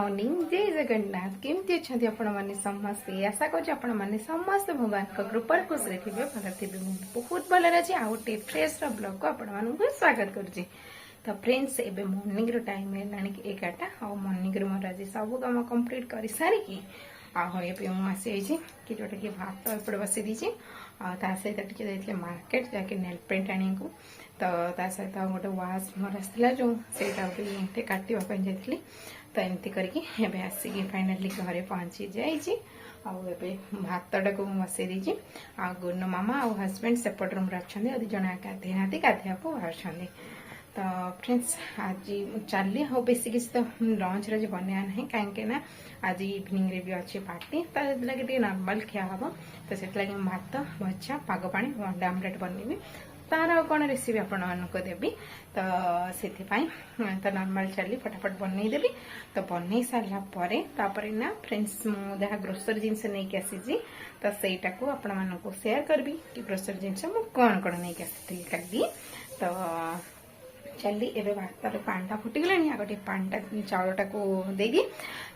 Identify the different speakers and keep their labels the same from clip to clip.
Speaker 1: Morning जय जगन्नाथ केमती अच्छा आपण मैंने समस्ते आशा कर समस्त भगवान कृपा खुश थे भल थे बहुत भल अच्छे आ गए फ्रेश ब्लॉग को आपण स्वागत करुच्ची। तो फ्रेंड्स एबे मॉर्निंग रो टाइम है 11टा और मॉर्निंग रो मोर आज सब काम कंप्लीट कर सारिकी आसी कि जोटा कि भात एपटे बसई देती सहित टे मार्केट जाके नेल पेंट आने को तो सहित गोटे वाश मोर आसाला जो से काटापी जाती तो एमती करके आसिकी फाइनाली घरे पहुँची जाइए आबे भातटा को बसई देती आ गुन मामा और हजबैंड सेपट रूम अच्छा दी जन गाधे ना गाधे को बाहर। तो फ्रेंड्स आज चली हाँ बेस किसी तो लंच रे बनया ना कहीं आज इवनिंग रे भी अच्छे पार्टी तो लगे नॉर्मल खिया हम तो से भात भजा पाग पानी अंडा आमलेट बनैबी तार कौन रेसिपी आपण मानक देवी तो से तो नॉर्मल चली फटाफट बनईदेवी तो बनई सारापर ना फ्रेंड्स मुझे ग्रोसरी जिनस नहीं आसी तो सहीटा को आपण मानक शेयर करबी कि ग्रोसरी जिनस मु कौन कौन नहीं आसी कल तो चली एवं भातर पानीटा फुटीगला आगे पानीटा चाउलटा को देदी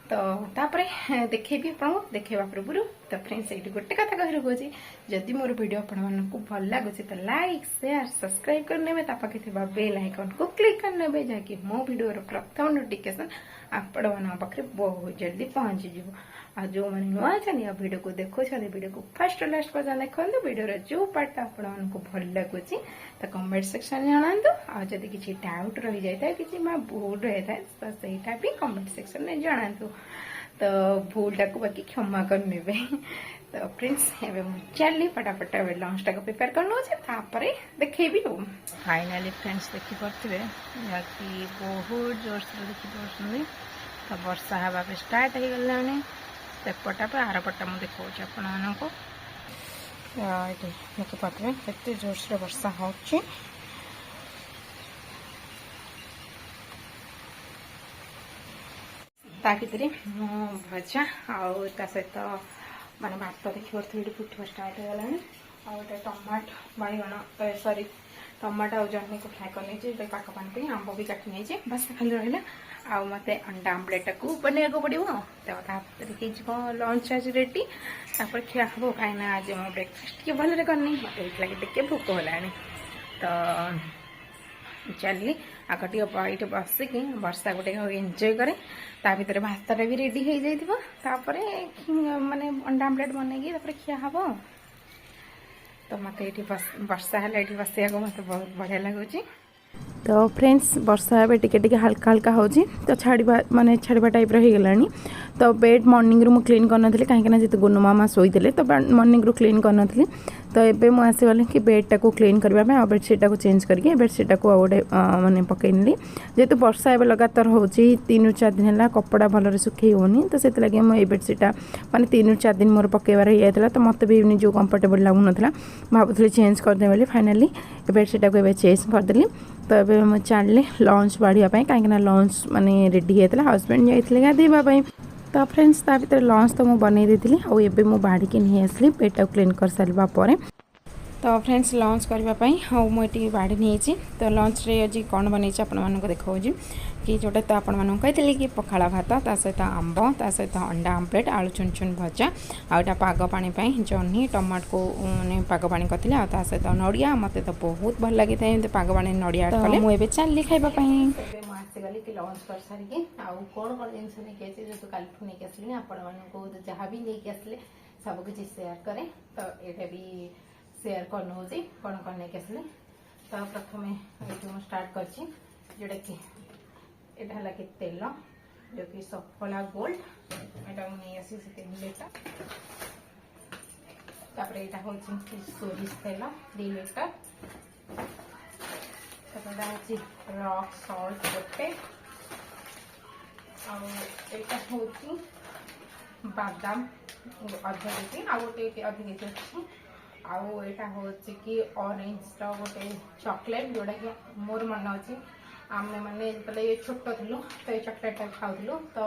Speaker 1: तो तापर देखेबी आपको देखा पूर्व तो फ्रेंड्स ये गोटे कथा कह रखुच्छी जदि मोर वीडियो आपको भल लगुच तो लाइक शेयर सब्सक्राइब करने पाखे बेल आइकन को क्लिक करने जहाँकि मो वीडियो प्रथम नोटिफिकेशन आपण मान पाखे बहुत जल्दी पहुंची जीव आ जो मैंने नुआ अच्छा वीडियो को देखो वीडियो को फर्स्ट लास्ट पर्यटन देखते वीडियो जो पार्ट आपको भल लगुच तो कमेंट सेक्शन जनातु आदि किसी डाउट रही जाए कि भूल रही है तो सहीटा भी कमेंट सेक्शन में जनातु तो भूलटा को बाकी क्षमा करने तो फ्रेंड्स एवं चली फटाफट लंच टाक प्रिपेयर कर देखेबी फाइनाली फ्रेंड्स देखी पारे कि बहुत जोर से देखी तो वर्षा हवा स्टार्ट हो गलानी सेपटा पे आरपटा मुझे देखा आपण को देखी पारे केते जोर से वर्षा हो भितर भजा आउ सहित माने भात देखी पड़ी फुटवा स्टार्ट हो गलानी आउटे टमाट बैगण सॉरी टमाटो और जहनी को फ्राए कर पाक पानी आंब भी काटी नहीं बस खाली रहा आ मत अंडा आमलेट को बनने को पड़ो तो लंच आज रेडी तापर खिया हम कहीं आज मो ब्रेकफास्ट के भल करनी मत लगे भोक होलानी तो चली आगे ये बसिकी वर्षा गोटे एंजॉय करे भितर भातटा भी रेडी हो जाइए माने अंडा आमलेट बनई खिया हम तो मत ये वर्षा है बसया को मत बहुत बढ़िया लगुच। तो फ्रेंड्स वर्षा ए टिके हल्का हल्का हो तो छाड़ा माने छाड़ा टाइप रहीगलानी तो बेड मॉर्निंग रू क्लीन करनी कहीं जी गुनु मामा शोते तो मॉर्निंग रू क्लीन करनी तो एबे मु आसीगली कि बेडटा को क्लीन करने आ बेडसीटा को चेंज करके बेडसीटा को गोटे माने पकईनी जेहेतु वर्षा एवं लगातार हो 3-4 दिन है कपड़ा भलरे सुखई होनी तो से लगे मुझे बेडसीटा माने 3-4 दिन मोर पकईबार हो जाता तो मत भी जो कंफर्टेबल लगुन भावुली चेंज करदे बोली फाइनाली बेडसीटा को चेंज करदेली तो ये मुझे चलिए लंच बाढ़ापी कहीं लंच माने रेडी होता हजबैंड जाते गाधेवाई तो फ्रेंड्स भर लंच तो मुझे बनई देती आबे मुझे बाढ़ नहीं आसली पेटा क्लीन कर सारा पर तो फ्रेंड्स लंच करने हाँ मुझे बाढ़ नहीं तो लंच रे आज कौन बनई आपको देखा कि जोटा तो आपण कही कि पखाला भात ता सहित आंब ता सहित अंडा आमलेट आलू चुन चुन भजा आटा पाग पानी जह्नी टमाट को मैंने पाग पानी करती सहित नड़िया मत तो बहुत भल लगी था पाग पानी नड़िया कले मुझे चली खावाई आसीगली कि लंच कर सारिकी आउ कौन कौन जिन नहीं जो कल नहीं आसली आपण जहाँ भी नहीं आसले सब किसी शेयर करें तो ये भी शेयर कर कौन कौन नहीं आसले तो प्रथम ये स्टार्ट कर जोटा कि यहाँ है कि तेल जो कि सफला गोल्ड यहाँ नहीं आसी 3 लीटर तापर यहाँ हूँ सोरिष तेल 3 लीटर तापर रॉक सॉल्ट गोटे आटा हूँ बादाम अधा के आ गोटे अधा के अच्छी आउ यहाँ हूँ कि ऑरेंज गोटे चॉकलेट जोड़ा कि मोर मन अच्छी आम मैंने जो ये छोट थी तो ये चॉकलेट खाऊलु तो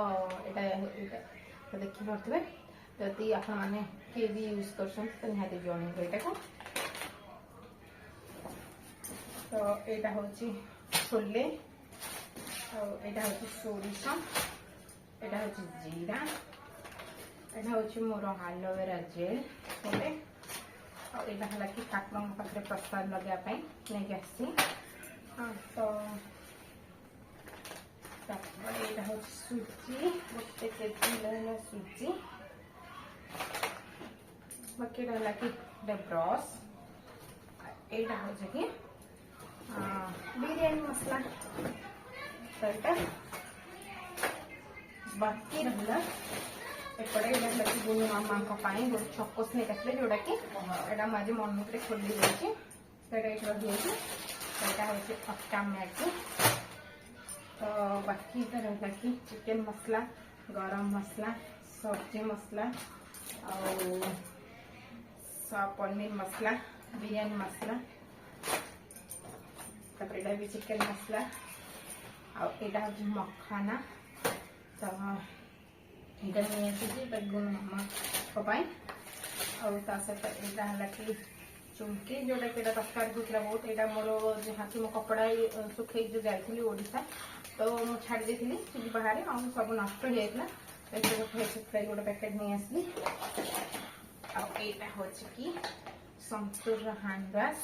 Speaker 1: यहाँ तो देखी पारे जदि आपने किए भी यूज कर निहाती जन यहाँ को तो यहाँ हूँ छोले यहाँ हूँ सोरिष एटा होची जीरा एटा होची मोर एलोवेरा जेल ओके और एटा हला कि ठाकुर पाखे प्रसाद लगे नहीं आसी हाँ तो एटा होची सुजी गोटे केजी सुजी बाकी रहा कि ब्रश एटा हो कि बिरयानी मसला तो यहाँ बाकी रहा एपटे कि गुनु मामा गोटे चकोस नहीं काटे जोटा कि यहाँ मुझे मन को खोली देती यहाँ हूँ अटा मैगी तो बाकी रहा कि चिकेन मसला गरम मसला सब्जी मसला और पनीर मसला बिरयानी मसला तापर एटा भी चिकेन मसला और एटा हूँ मखाना तो ये गुण मामा और सहित यहाँ है कि चुमकी जोटा कि तस्कार होता बहुत यहाँ मोर जहाँ कि मो कपड़ा सुखे जो जाइली ओडिशा तो मुझे छाड़ी देती चुली बाहर और सब नष्ट हो जाता गोटे गोटे पैकेट नहीं आसली आईटा हूँ कि संतूर हैंड वाश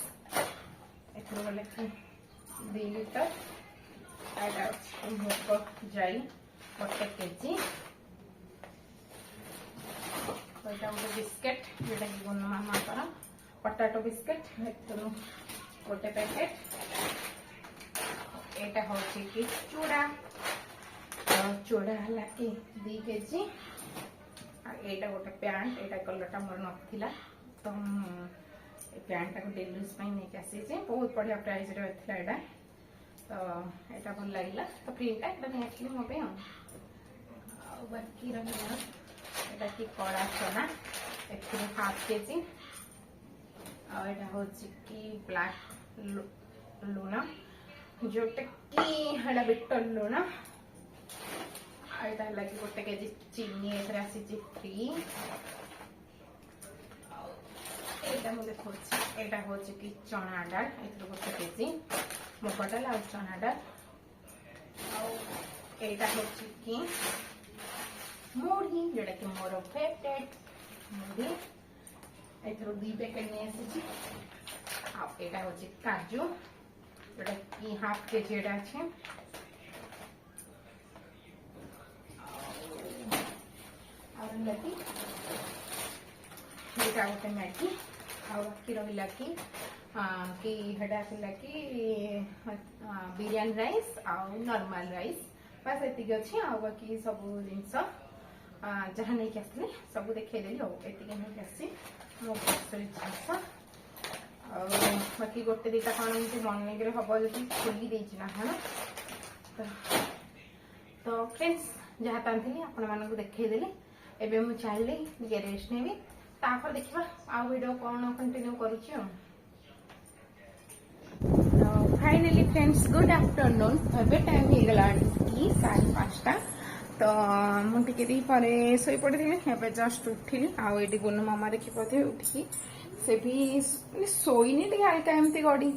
Speaker 1: गले कि 2 लिटर भोग जाई गोटे केजी तो यहाँ गोटे बिस्केट जोटा कि गुनु मामा पटाटो बिस्केट गोटे पैकेट यहाँ हूँ कि चूड़ा चूड़ा है कि 2 केजी यहाँ गोटे पैंट यहाँ कलरटा मोर नाला तो पैंट टाक डेली यूज नहीं आसी बहुत बढ़िया प्राइस रहा तो यहाँ भल लगे तो प्रिंटा यहाँ नहीं आसली मो बाकी रहा यहाँ कि कड़ा चना हाफ केजी आटा हूँ कि ब्लैक लुण जोटा कि है बिट लुण यहाँ है कि गोटे केजी चीनी आसी फ्री यहाँ मुझे देखा यहाँ हूँ कि चना डाल गोटे केजी मुग डाल आ चना डाल यहाँ हूँ कि मुढ़ी जोटा कि मोर फेवरेट मुढ़ी एथर 2 पैकेट नहीं आसी यहाँ हूँ काजू जोटा कि हाफ केजी अच्छे गोटे मैगी बाकी रहा कि बिरयानी राइस आउ नॉर्मल राइस बस ये अच्छी आ बाकी सब जिनस जहाँ नहीं आसली सब देखदेली नहीं आसी मो ग्रोसरी जिनस बाकी गोटे दीटा कौन मन हम जी खोली देना कौन तो फ्रेंड्स जहाँ तांती आपण मानक देखदेली एबे मु चली निजे रेस्ट नेबी तापर देखा आ वीडियो कौन कंटिन्यू करुच्ची फाइनली फ्रेंड्स गुड आफ्टरनून एबे टाइम हो गला 5:30 तो मुझे पर शोई पड़ी एवं जस्ट उठिली आठी गुनु मामा देखिए उठिकी से भी शोनी हल्का एमती गड़ी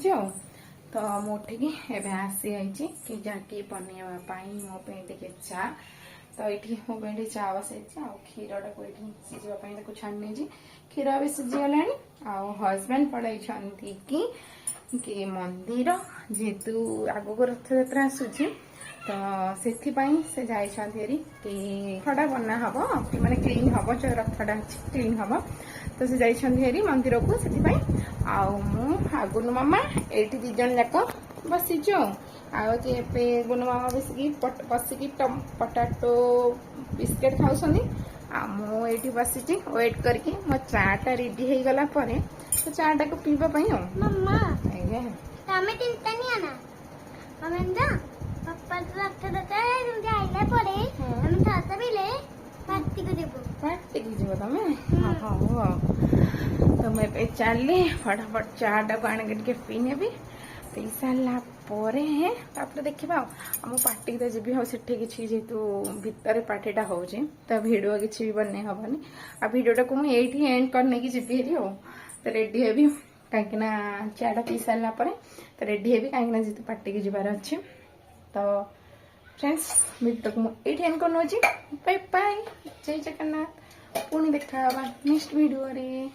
Speaker 1: तो मुझे एवं आसी आई कि जहाँकि बनवाई मो टे चा तो ये मो चा बसई क्षीर टाक सीझापी छाणी क्षीर भी सीझीगला हजबैंड पड़ाई कि मंदिर जेहेतु आगक रथ यात्रा आसूची तो से जाइछंती कि रथटा बना हम माने क्लीन हम जो रथटा क्लीन हम तो से जाइछंती मंदिर को से गुनु मामा एटी 2 जन जाक बसीचु गुनु मामा बसिकी पटाटो बिस्केट खाऊसनी मुझे बसी वेट करके मो चाटा रेडी हो गला तो चाटा को पीवा मम्मा पापा तो रथ देता है तुम आइला पड़े हम साथ बिले पार्टी को देबो पार्टी की जीव तमे हां हो तो मैं पे चली फटाफट चाटा को आने के पीने भी पी सारा परे है तापर देखिबा हम पार्टी तो जीबी हो सेठी किछि जेतु भीतर पार्टीटा होजे तो वीडियो किछि भी बने हबनी आ वीडियोटा को मैं एठी एंड करने की जीबी हेरी हो तो रेडी हेबी कहीं चाटा पी सारा तो रेडी हेबी कहीं जेतु पार्टी की जीवार अच्छे तो फ्रेंड्स भिडियो को ये एंड करना बाय बाय जय जगन्नाथ पुणी देखा नेक्स्ट वीडियो रे।